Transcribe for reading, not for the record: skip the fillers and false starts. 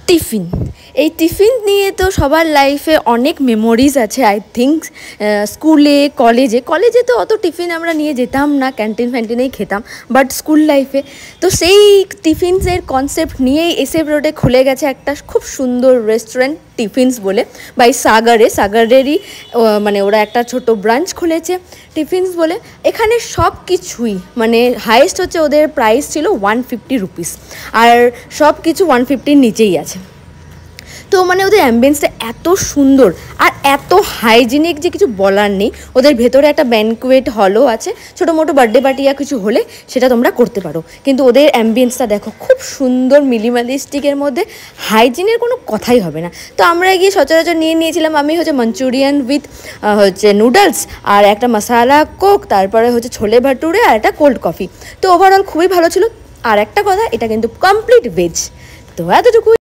Tiffin, এই tiffin নিয়ে তো সবার লাইফে অনেক মেমোরিজ আছে আই থিঙ্ক। স্কুলে কলেজে তো অত টিফিন আমরা নিয়ে যেতাম না, ক্যান্টিনেই খেতাম, বাট স্কুল লাইফে তো সেই টিফিনসের কনসেপ্ট নিয়েই এসএফ রোডে খুলে গেছে একটা খুব সুন্দর রেস্টুরেন্ট টিফিনস বলে, বাই সাগারেরই মানে ওরা একটা ছোট ব্রাঞ্চ খুলেছে টিফিনস বলে। এখানে সব কিছুই মানে হাইয়েস্ট হচ্ছে ওদের প্রাইস ছিল 150 রুপিস, আর সব কিছু 150-র নিচেই আছে। তো মানে ওদের অ্যাম্বিয়েন্সটা এত সুন্দর আর এত হাইজিনিক যে কিছু বলার নেই। ওদের ভেতরে একটা ব্যানকুয়েট হলও আছে, ছোটো মোটো বার্থডে পার্টি বা কিছু হলে সেটা তোমরা করতে পারো। কিন্তু ওদের অ্যাম্বিয়েন্সটা দেখো খুব সুন্দর, মিনিমালিস্টিকের মধ্যে, হাইজিনের কোনো কথাই হবে না। তো আমরা গিয়ে সচরাচর নিয়েছিলাম, আমি হচ্ছে মাঞ্চুরিয়ান উইথ হচ্ছে নুডলস আর একটা মশালা কোক, তারপরে হচ্ছে ছোলে ভাটুরে আর একটা কোল্ড কফি। তো ওভারঅল খুবই ভালো ছিল। আর একটা কথা, এটা কিন্তু কমপ্লিট ভেজ। তো এতটুকু।